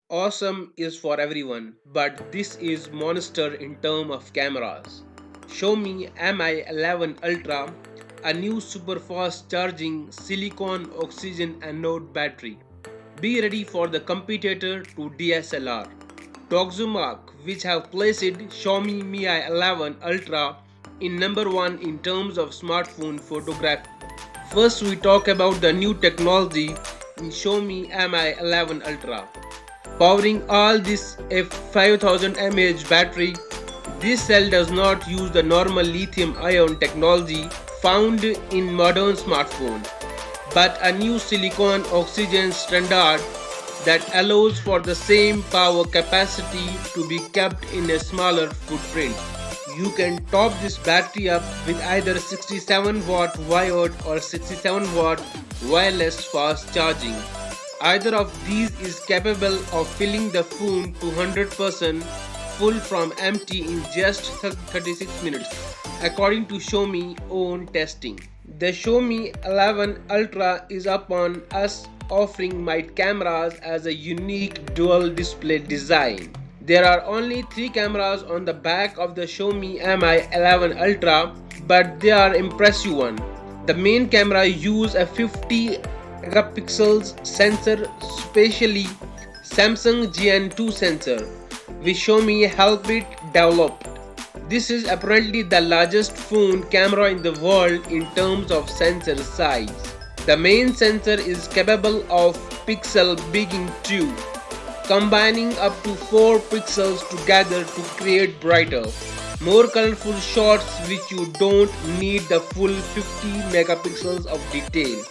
Awesome is for everyone, but this is monster in terms of cameras. Xiaomi Mi 11 Ultra, a new super fast charging silicon oxygen anode battery. Be ready for the competitor to DSLR. Doxumark, which have placed Xiaomi Mi 11 Ultra in number 1 in terms of smartphone photography. First, we talk about the new technology in Xiaomi Mi 11 Ultra. Powering all this a 5000 mAh battery, this cell does not use the normal lithium-ion technology found in modern smartphones, but a new silicon oxygen standard that allows for the same power capacity to be kept in a smaller footprint. You can top this battery up with either 67 watt wired or 67 watt wireless fast charging. Either of these is capable of filling the phone to 100% full from empty in just 36 minutes, according to Xiaomi own testing. The Xiaomi 11 Ultra is upon us offering might cameras as a unique dual display design. There are only 3 cameras on the back of the Xiaomi Mi 11 Ultra, but they are impressive one. The main camera uses a 50 megapixels sensor, specially Samsung GN2 sensor, which Xiaomi helped it develop. This is apparently the largest phone camera in the world in terms of sensor size. The main sensor is capable of pixel bigging 2, combining up to 4 pixels together to create brighter, more colorful shots which you don't need the full 50 megapixels of detail.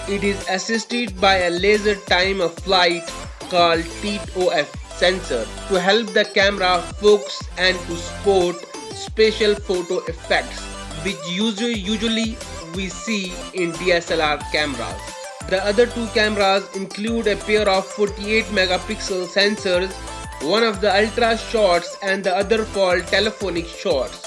It is assisted by a laser time of flight called TOF sensor to help the camera focus and to spot special photo effects which usually we see in DSLR cameras. The other 2 cameras include a pair of 48 megapixel sensors, one of the ultra shots and the other for telephonic shots.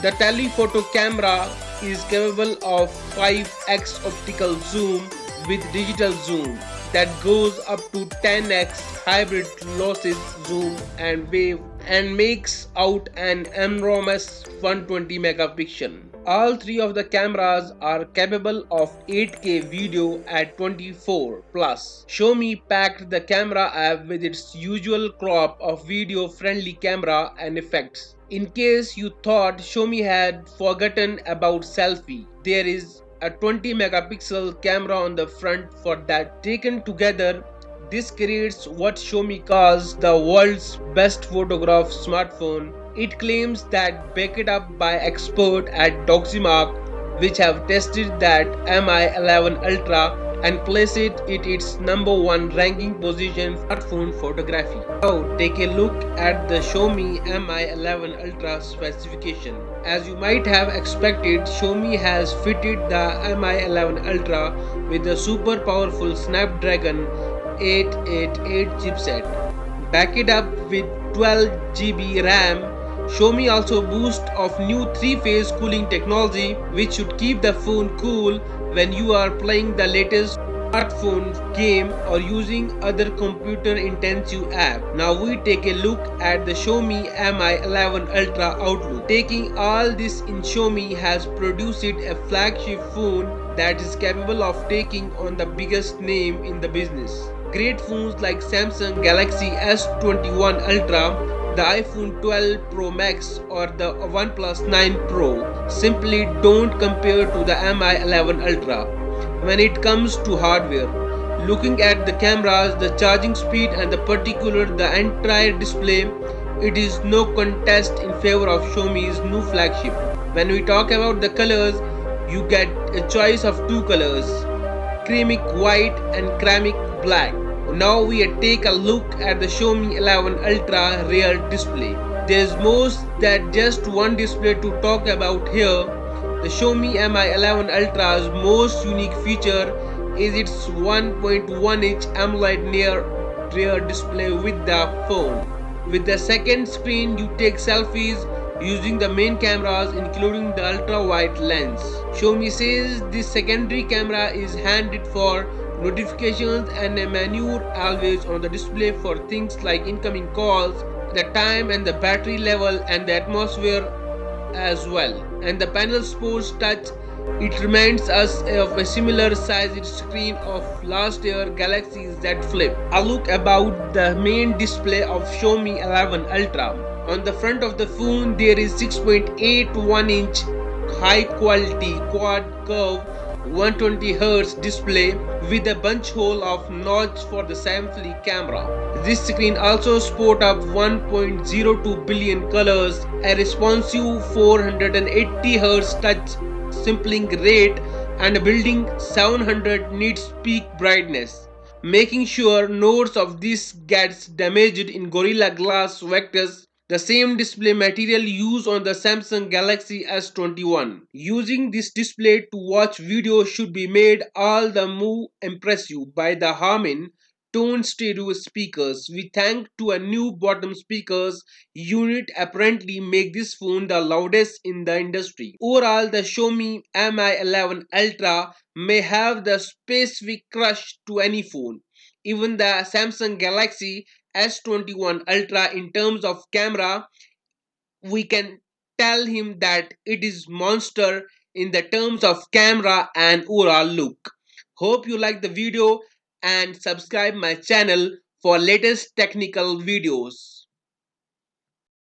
The telephoto camera is capable of 5x optical zoom with digital zoom that goes up to 10x hybrid lossless zoom and wave and makes out an enormous 120 megapixel. All 3 of the cameras are capable of 8K video at 24 plus. Xiaomi packed the camera app with its usual crop of video friendly camera and effects. In case you thought Xiaomi had forgotten about selfie, there is a 20 megapixel camera on the front for that. Taken together, this creates what Xiaomi calls the world's best photograph smartphone. It claims that backed up by experts at Doxymark, which have tested that Mi 11 Ultra and placed it its number 1 ranking position for smartphone photography. Now take a look at the Xiaomi Mi 11 Ultra specification. As you might have expected, Xiaomi has fitted the Mi 11 Ultra with the super powerful Snapdragon 888 chipset. Backed up with 12 GB RAM, Xiaomi also boasts of new 3-phase cooling technology which should keep the phone cool when you are playing the latest smartphone game or using other computer intensive app. Now we take a look at the Xiaomi Mi 11 Ultra outlook. Taking all this in, Xiaomi has produced a flagship phone that is capable of taking on the biggest name in the business. Great phones like Samsung Galaxy S21 Ultra, the iPhone 12 Pro Max or the OnePlus 9 Pro simply don't compare to the Mi 11 Ultra when it comes to hardware. Looking at the cameras, the charging speed and the entire display, it is no contest in favor of Xiaomi's new flagship. When we talk about the colors, you get a choice of 2 colors, ceramic white and ceramic black. Now we take a look at the Xiaomi 11 Ultra rear display. There's more than just one display to talk about here. The Xiaomi Mi 11 Ultra's most unique feature is its 1.1-inch AMOLED near rear display with the phone. With the second screen, you take selfies using the main cameras including the ultra wide lens. Xiaomi says this secondary camera is handed for notifications, and a menu always on the display for things like incoming calls, the time and the battery level and the atmosphere as well. And the panel sports touch, it reminds us of a similar sized screen of last year Galaxy Z Flip. A look about the main display of Xiaomi 11 Ultra. On the front of the phone there is 6.81-inch high quality quad curve 120Hz display with a bunch hole of notch for the selfie camera. This screen also sport up 1.02 billion colors, a responsive 480Hz touch sampling rate, and a building 700 nits peak brightness, making sure nodes of this gets damaged in Gorilla Glass vectors, the same display material used on the Samsung Galaxy S21. Using this display to watch video should be made all the more impressive by the Harman tone stereo speakers. We thank to a new bottom speakers unit apparently make this phone the loudest in the industry. Overall, the Xiaomi Mi 11 Ultra may have the specific crush to any phone. Even the Samsung Galaxy S21 Ultra in terms of camera, we can tell him that it is monster in the terms of camera and overall look. Hope you like the video and subscribe my channel for latest technical videos.